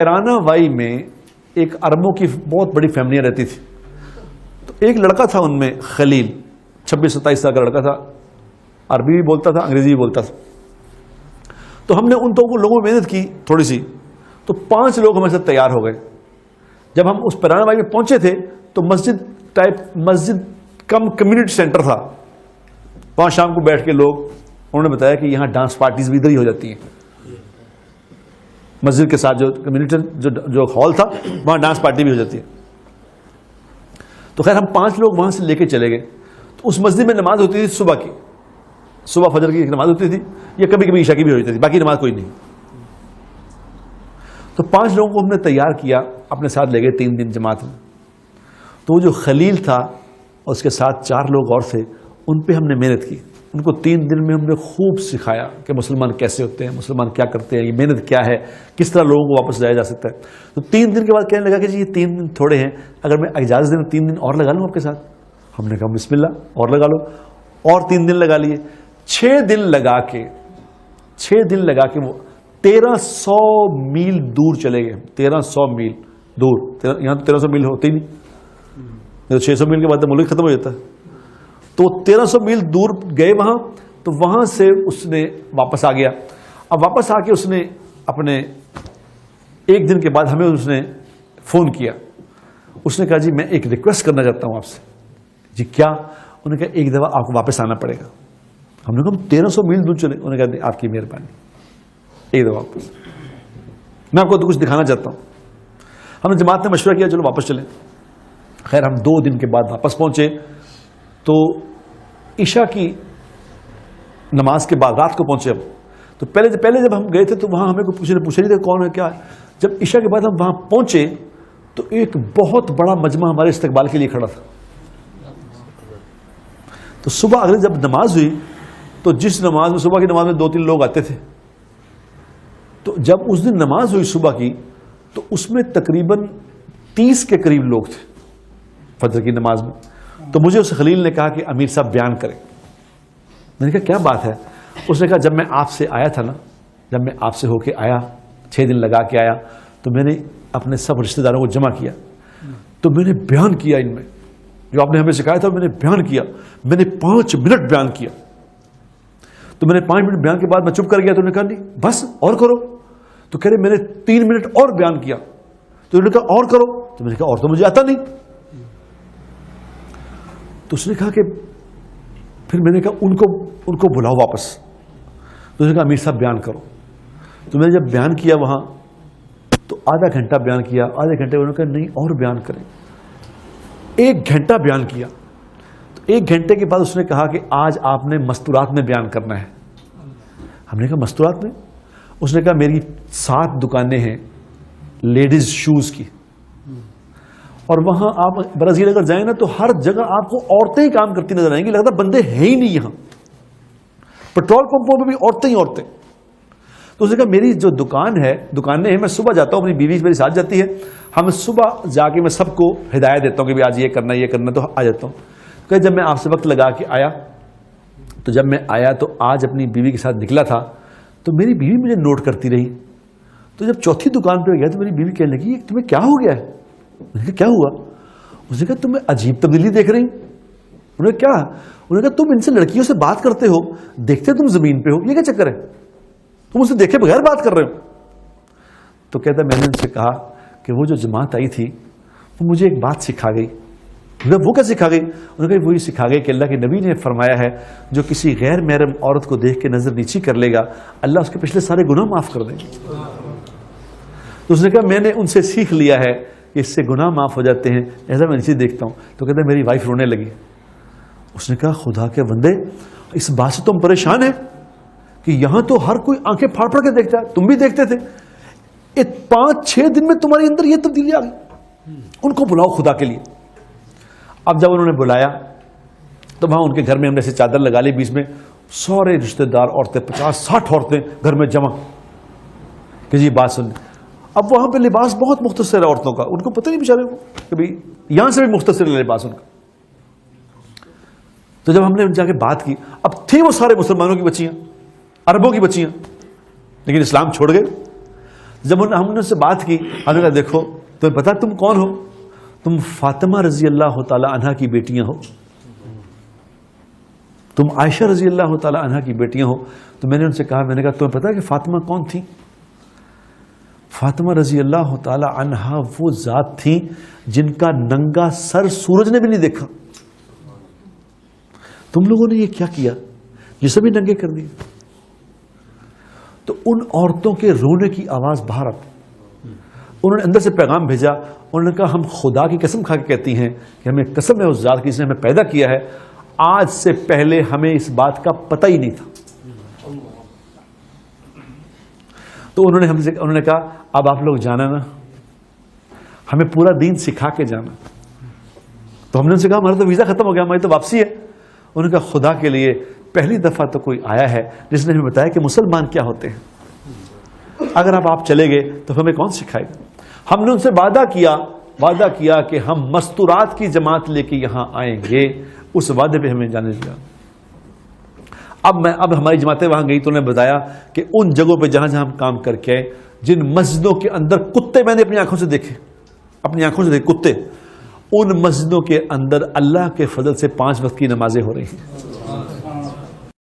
کیرانا Y میں ایک عربوں کی بہت بڑی فیملیاں رہتی تھی. تو ایک لڑکا تھا ان میں خلیل, 26-27 سال کا لڑکا تھا, عربی بھی بولتا تھا, انگریزی بھی بولتا تھا. تو ہم نے ان لوگوں میں محنت کی تھوڑی سی, تو 5 لوگ ہمارے ساتھ تیار ہو گئے. جب ہم اس کیرانا وائی میں پہنچے تھے تو مسجد کم کمیونٹی سینٹر تھا. وہاں شام کو بیٹھ کے لوگ, انہوں نے بتایا کہ یہاں ڈانس پارٹیز بھی ادھر ہی ہو جاتی ہیں. مسجد کے ساتھ جو کمیونٹی جو ہال تھا وہاں ڈانس پارٹی بھی ہو جاتی ہے. تو خیر ہم 5 لوگ وہاں سے لے کے چلے گئے. تو اس مسجد میں نماز ہوتی تھی صبح کی, صبح فجر کی ایک نماز ہوتی تھی, یا کبھی کبھی عشاء کی بھی ہو جاتی تھی, باقی نماز کوئی نہیں. تو 5 لوگوں کو ہم نے تیار کیا, اپنے ساتھ لے گئے 3 دن جماعت میں. تو وہ جو خلیل تھا اور اس کے ساتھ 4 لوگ اور تھے, ان پہ ہم نے محنت کی. ان کو 3 دن میں ہم نے خوب سکھایا کہ مسلمان کیسے ہوتے ہیں, مسلمان کیا کرتے ہیں, یہ محنت کیا ہے, کس طرح لوگوں کو واپس لایا جا سکتا ہے. تو 3 دن کے بعد کہنے لگا کہ جی یہ 3 دن تھوڑے ہیں, اگر میں اجازت دیں 3 دن اور لگا لوں آپ کے ساتھ. ہم نے کہا بسم اللہ, اور لگا لو. اور 3 دن لگا لیے. 6 دن لگا کے وہ 1300 میل دور چلے گئے. 1300 میل دور, یہاں تو 1300 میل ہوتے ہی نہیں, 600 میل کے بعد ملک ختم ہو جاتا ہے. تو 1300 میل دور گئے وہاں. تو وہاں سے اس نے واپس آ گیا. اب واپس آ کے اس نے اپنے 1 دن کے بعد ہمیں اس نے فون کیا. اس نے کہا جی میں ایک ریکویسٹ کرنا چاہتا ہوں آپ سے. جی کیا؟ انہوں نے کہا ایک دفعہ آپ کو واپس آنا پڑے گا. ہم نے کہا ہم 1300 میل دور چلے. انہوں نے کہا آپ کی مہربانی, ایک دفعہ واپس, میں آپ کو تو کچھ دکھانا چاہتا ہوں. ہم نے جماعت نے مشورہ کیا چلو واپس چلیں. خیر ہم 2 دن کے بعد واپس پہنچے. تو عشاء کی نماز کے بعد رات کو پہنچے ہم. تو پہلے جب ہم گئے تھے تو وہاں ہمیں کوئی پوچھا نہیں تھا کون ہے کیا ہے. جب عشاء کے بعد ہم وہاں پہنچے تو ایک بہت بڑا مجمع ہمارے استقبال کے لیے کھڑا تھا. تو صبح اگلے جب نماز ہوئی تو جس نماز میں صبح کی نماز میں 2-3 لوگ آتے تھے, تو جب اس دن نماز ہوئی صبح کی تو اس میں تقریباً 30 کے قریب لوگ تھے فجر کی نماز میں. تو مجھے اس خلیل نے کہا کہ امیر صاحب بیان کریں. میں نے کہا کیا بات ہے؟ اس نے کہا جب میں آپ سے آیا تھا نا, جب میں آپ سے ہو کے آیا 6 دن لگا کے آیا, تو میں نے اپنے سب رشتہ داروں کو جمع کیا. تو میں نے بیان کیا ان میں جو آپ نے ہمیں سکھایا تھا, میں نے بیان کیا. میں نے 5 منٹ بیان کیا. تو میں نے 5 منٹ بیان کے بعد میں چپ کر گیا. تو انہوں نے کہا نہیں بس اور کرو. تو کہہ رہے میں نے 3 منٹ اور بیان کیا. تو انہوں نے کہا اور کرو. تو میں نے کہا اور تو مجھے آتا نہیں. تو اس نے کہا کہ پھر میں نے کہا ان کو بلاؤ واپس. تو اس نے کہا امیر صاحب بیان کرو. تو میں نے جب بیان کیا وہاں تو آدھا گھنٹہ بیان کیا. آدھے گھنٹے انہوں نے کہا نہیں اور بیان کریں. 1 گھنٹہ بیان کیا. تو 1 گھنٹے کے بعد اس نے کہا کہ آج آپ نے مستورات میں بیان کرنا ہے. ہم نے کہا مستورات میں؟ اس نے کہا میری 7 دکانیں ہیں لیڈیز شوز کی, اور وہاں آپ برازیل اگر جائیں نا تو ہر جگہ آپ کو عورتیں ہی کام کرتی نظر آئیں گی, لگتا بندے ہیں ہی نہیں یہاں. پیٹرول پمپوں پہ بھی عورتیں ہی عورتیں. تو اس نے کہا میری جو دکانیں ہیں, میں صبح جاتا ہوں, اپنی بیوی میرے ساتھ جاتی ہے, ہم صبح جا کے میں سب کو ہدایت دیتا ہوں کہ آج یہ کرنا تو آ جاتا ہوں. کہ جب میں آپ سے وقت لگا کے آیا, تو جب میں آیا تو آج اپنی بیوی کے ساتھ نکلا تھا, تو میری بیوی مجھے نوٹ کرتی رہی. تو جب چوتھی دکان پہ گیا تو میری بیوی کہنے لگی تمہیں کیا ہو گیا ہے؟ میں نے کہا کیا ہوا؟ اس نے کہا تمہیں عجیب تبدیلی دیکھ رہی. انہوں نے کیا؟ انہوں نے کہا تم ان سے لڑکیوں سے بات کرتے ہو, دیکھتے تم زمین پہ ہو, یہ کیا چکر ہے؟ تم اسے دیکھے بغیر بات کر رہے ہو. تو کہتا میں نے ان سے کہا کہ وہ جو جماعت آئی تھی وہ مجھے ایک بات سکھا گئی. وہ کیا سکھا گئی؟ انہوں نے کہا وہی سکھا گئی کہ اللہ کے نبی نے فرمایا ہے جو کسی غیر محرم عورت کو دیکھ کے نظر نیچی کر لے گا اللہ اس کے پچھلے سارے گناہ معاف کر دیں گے. تو اس نے کہا میں نے ان سے سیکھ لیا ہے کہ اس سے گناہ معاف ہو جاتے ہیں, ایسا میں نیچے دیکھتا ہوں. تو کہتا ہے میری وائف رونے لگی. اس نے کہا خدا کے بندے اس بات سے تم پریشان ہیں کہ یہاں تو ہر کوئی آنکھیں پھاڑ پھاڑ کے دیکھتا ہے, تم بھی دیکھتے تھے, 5-6 دن میں تمہارے اندر یہ تبدیلی آ گئی. ان کو بلاؤ خدا کے لیے. اب جب انہوں نے بلایا تو وہاں ان کے گھر میں ہم نے ایسے چادر لگا لی, بیچ میں سارے رشتہ دار عورتیں 50-60 عورتیں گھر میں جمع کہ جی بات سن. اب وہاں پہ لباس بہت مختصر ہے عورتوں کا, ان کو پتہ نہیں بیچارے کو کہ بھائی یہاں سے بھی مختصر ہے لباس ان کا. تو جب ہم نے جا کے بات کی, اب تھی وہ سارے مسلمانوں کی بچیاں, عربوں کی بچیاں, لیکن اسلام چھوڑ گئے. جب ہم نے ان سے بات کی، ہم نے کہا دیکھو تمہیں پتا تم کون ہو؟ تم فاطمہ رضی اللہ تعالی عنہا کی بیٹیاں ہو، تم عائشہ رضی اللہ تعالی عنہا کی بیٹیاں ہو۔ تو میں نے ان سے کہا، میں نے کہا تمہیں پتا کہ فاطمہ کون تھی؟ فاطمہ رضی اللہ تعالی عنہا وہ ذات تھی جن کا ننگا سر سورج نے بھی نہیں دیکھا۔ تم لوگوں نے یہ کیا کیا؟ یہ سبھی ننگے کر دیے۔ تو ان عورتوں کے رونے کی آواز باہر آتی، انہوں نے اندر سے پیغام بھیجا، انہوں نے کہا ہم خدا کی قسم کھا کے کہتی ہیں کہ ہمیں قسم ہے اس ذات کی جس نے ہمیں پیدا کیا ہے، آج سے پہلے ہمیں اس بات کا پتہ ہی نہیں تھا۔ تو انہوں نے کہا اب آپ لوگ جانا نا، ہمیں پورا دین سکھا کے جانا۔ تو ہم نے ان سے کہا ہمارا تو ویزا ختم ہو گیا، ہماری تو واپسی ہے۔ انہوں نے کہا خدا کے لیے پہلی دفعہ تو کوئی آیا ہے جس نے ہمیں بتایا کہ مسلمان کیا ہوتے ہیں، اگر آپ چلے گئے تو ہمیں کون سکھائے گا؟ ہم نے ان سے وعدہ کیا کہ ہم مستورات کی جماعت لے کے یہاں آئیں گے، اس وعدے پہ ہمیں جانے دیا۔ اب ہماری جماعتیں وہاں گئی تو انہوں نے بتایا کہ ان جگہوں پہ جہاں ہم کام کر کے، جن مسجدوں کے اندر کتے میں نے اپنی آنکھوں سے دیکھے کتے، ان مسجدوں کے اندر اللہ کے فضل سے 5 وقت کی نمازیں ہو رہی ہیں۔